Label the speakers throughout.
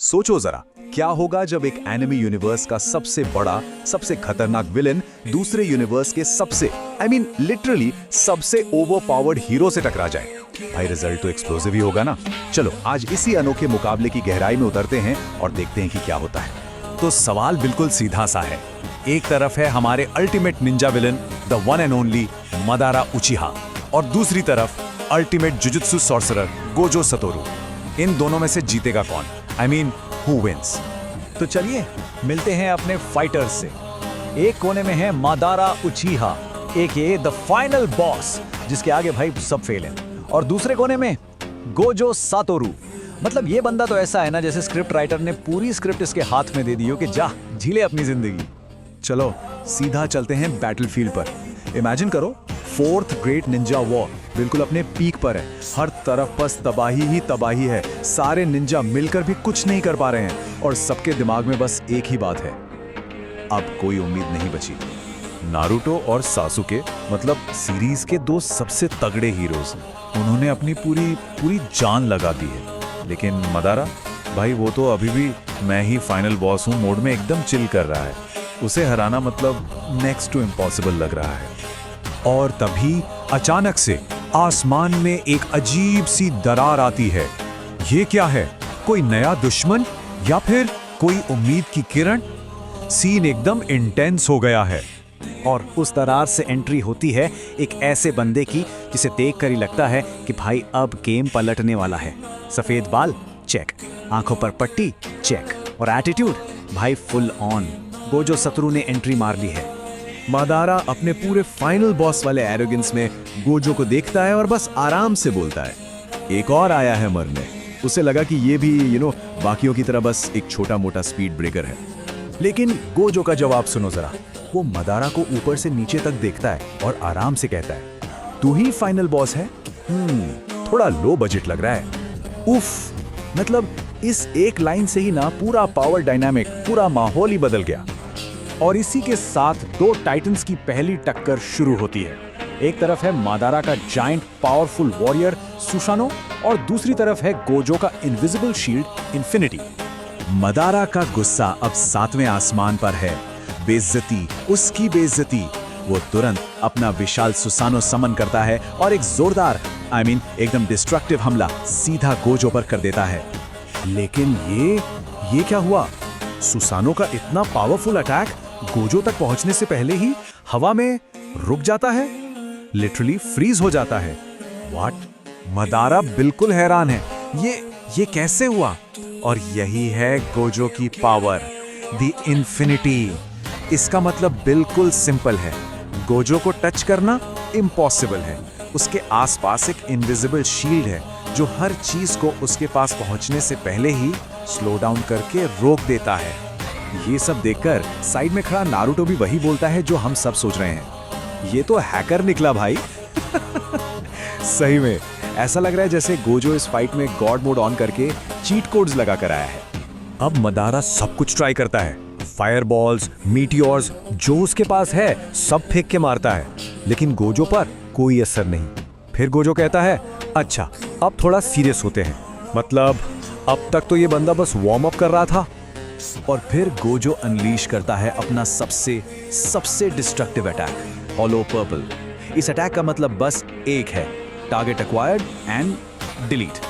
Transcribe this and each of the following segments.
Speaker 1: सोचो जरा, क्या होगा जब एक एनिमी यूनिवर्स का सबसे बड़ा, सबसे खतरनाक विलेन दूसरे यूनिवर्स के सबसे लिटरली सबसे ओवरपावर्ड हीरो से टकरा जाए। भाई रिजल्ट तो एक्सप्लोसिव ही होगा ना। चलो आज इसी अनोखे मुकाबले की गहराई में उतरते हैं और देखते हैं कि क्या होता है। तो सवाल बिल्कुल सीधा सा है। एक तरफ है हमारे ultimate ninja villain the one and only Madara Uchiha, और दूसरी तरफ ultimate jujutsu sorcerer Gojo Satoru. इन दोनों में से जीतेगा कौन? Who wins? तो चलिए मिलते हैं अपने फाइटर्स से। एक कोने में है मदारा उचिहा, एक ये द फाइनल बॉस जिसके आगे भाई सब फेल हैं, और दूसरे कोने में गोजो सातोरू। मतलब ये बंदा तो ऐसा है ना जैसे स्क्रिप्ट राइटर ने पूरी स्क्रिप्ट इसके हाथ में दे दी हो कि जा झीले अपनी जिंदगी। चलो सीधा चलते हैं बैटलफील्ड पर। इमेजिन करो, फोर्थ ग्रेट निंजा वॉर बिल्कुल अपने पीक पर है। हर तरफ बस तबाही ही तबाही है। सारे निंजा मिलकर भी कुछ नहीं कर पा रहे हैं और सबके दिमाग में बस एक ही बात है, अब कोई उम्मीद नहीं बची। नारुतो और सासुके मतलब सीरीज के दो सबसे तगड़े हीरोज, उन्होंने अपनी पूरी जान लगा दी है। लेकिन मदारा भाई वो तो अभी भी मैं ही फाइनल बॉस हूँ मोड में एकदम चिल कर रहा है। उसे हराना मतलब नेक्स्ट टू इम्पॉसिबल लग रहा है। और तभी अचानक से आसमान में एक अजीब सी दरार आती है। ये क्या है? कोई नया दुश्मन या फिर कोई उम्मीद की किरण? सीन एकदम इंटेंस हो गया है।
Speaker 2: और उस दरार से एंट्री होती है एक ऐसे बंदे की जिसे देखकर ही लगता है कि भाई अब गेम पलटने वाला है। सफेद बाल चेक, आंखों पर पट्टी चेक, और एटीट्यूड भाई फुल ऑन। गोजो सतोरू ने एंट्री मार ली है।
Speaker 3: मदारा अपने पूरे फाइनल बॉस वाले एरोगेंस में गोजो को देखता है और बस आराम से बोलता है, एक और आया है मरने। उसे लगा कि ये भी बाकियों की तरह बस एक छोटा मोटा स्पीड ब्रेकर है। लेकिन गोजो का जवाब सुनो जरा। वो मदारा को ऊपर से नीचे तक देखता है और आराम से कहता है, तू ही फाइनल बॉस है? थोड़ा लो बजट लग रहा है। उफ, मतलब इस एक लाइन से ही ना पूरा पावर डायनामिक, पूरा माहौल ही बदल गया।
Speaker 2: और इसी के साथ दो टाइटन्स की पहली टक्कर शुरू होती है। एक तरफ है मदारा का जायंट पावरफुल वॉरियर सुसानो, और दूसरी तरफ है गोजो का इनविजिबल शील्ड इन्फिनिटी।
Speaker 3: मदारा का गुस्सा अब सातवें आसमान पर है। बेइज्जती, उसकी बेइज्जती। वो तुरंत अपना विशाल सुसानो समन करता है और एक जोरदार एकदम डिस्ट्रक्टिव हमला सीधा गोजो पर कर देता है। लेकिन ये क्या हुआ? सुसानो का इतना पावरफुल अटैक गोजो तक पहुंचने से पहले ही हवा में रुक जाता है, लिटरली फ्रीज हो जाता है। व्हाट? मदारा बिल्कुल हैरान है। ये कैसे हुआ? और यही है गोजो की पावर, द इन्फिनिटी। इसका मतलब बिल्कुल सिंपल है, गोजो को टच करना इम्पॉसिबल है। उसके आसपास एक इनविजिबल शील्ड है जो हर चीज को उसके पास पहुंचने से पहले ही स्लो डाउन करके रोक देता है। ये सब देखकर साइड में खड़ा नारुतो भी वही बोलता है जो हम सब सोच रहे हैं, ये तो हैकर निकला भाई। सही में ऐसा लग रहा है जैसे गोजो इस फाइट में गॉड मोड ऑन करके चीट कोड्स लगा कर आया है। अब मदारा सब कुछ ट्राई करता है, फायरबॉल्स, मीटियोर्स, जो उसके पास है सब फेंक के मारता है, लेकिन गोजो पर कोई असर नहीं। फिर गोजो कहता है, अच्छा अब थोड़ा सीरियस होते हैं, मतलब अब तक तो ये बंदा बस वार्म अप कर रहा था। और फिर गोजो अनलीश करता है अपना सबसे डिस्ट्रक्टिव अटैक, हॉलो पर्पल। इस अटैक का मतलब बस एक है, टारगेट एक्वायर्ड एंड डिलीट।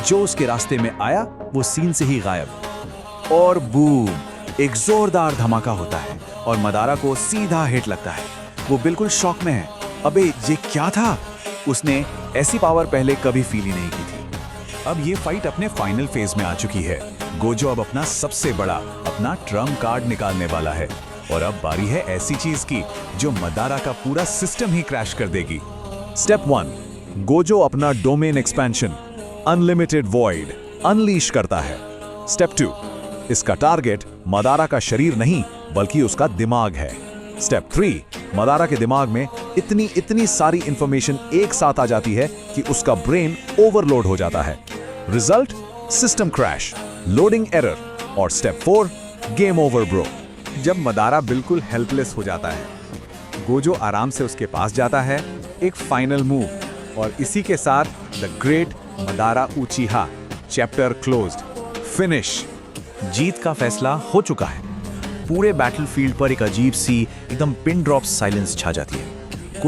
Speaker 3: जो उसके रास्ते में आया वो सीन से ही गायब। और बूम, एक जोरदार धमाका होता है और मदारा को सीधा हिट लगता है। वो बिल्कुल शॉक में है। अबे ये क्या था? उसने ऐसी पावर पहले कभी फील ही नहीं की थी। अब ये फाइट अपने फाइनल फेज में आ चुकी है। गोजो अब अपना सबसे बड़ा, अपना ट्रम्प कार्ड निकालने वाला है, और अब बारी है ऐसी चीज की जो मदारा का पूरा सिस्टम ही क्रैश कर देगी। स्टेप 1, गोजो अपना domain expansion unlimited void unleash करता है। स्टेप 2, इसका टारगेट मदारा का शरीर नहीं बल्कि उसका दिमाग है। स्टेप 3, मदारा के दिमाग में इतनी सारी इंफॉर्मेशन एक साथ आ जाती है कि उसका ब्रेन ओवरलोड हो जाता है। Result, system crash, loading error. और स्टेप 4, गेम ओवर ब्रो। जब मदारा बिल्कुल हेल्पलेस हो जाता है, गोजो आराम से उसके पास जाता है, एक फाइनल मूव, और इसी के साथ the great Madara Uchiha chapter closed, finish.
Speaker 2: जीत का फैसला हो चुका है। पूरे बैटलफील्ड पर एक अजीब सी एकदम पिन ड्रॉप साइलेंस छा जाती है।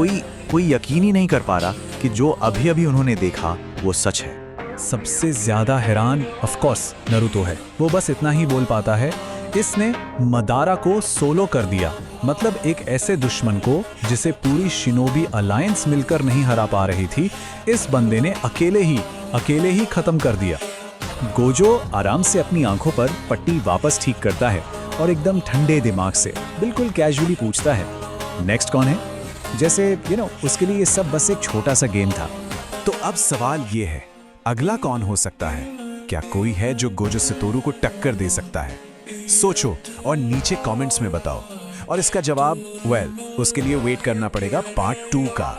Speaker 2: कोई यकीन ही नहीं कर पा रहा कि जो अभी अभी उन्होंने देखा वो सच है।
Speaker 3: सबसे ज्यादा हैरान ऑफ कोर्स नारुतो है। वो बस इतना ही बोल पाता है, इसने मदारा को सोलो कर दिया। मतलब एक ऐसे दुश्मन को जिसे पूरी शिनोबी अलायंस मिलकर नहीं हरा पा रही थी, इस बंदे ने अकेले ही खत्म कर दिया। गोजो आराम से अपनी आंखों पर पट्टी वापस ठीक करता है और एकदम ठंडे दिमाग से बिल्कुल कैजुअली पूछता है, नेक्स्ट कौन है? जैसे उसके लिए ये सब बस एक छोटा सा गेम था।
Speaker 1: तो अब सवाल ये है, अगला कौन हो सकता है? क्या कोई है जो गोजो सतोरू को टक्कर दे सकता है? सोचो और नीचे कमेंट्स में बताओ। और इसका जवाब उसके लिए वेट करना पड़ेगा पार्ट 2 का।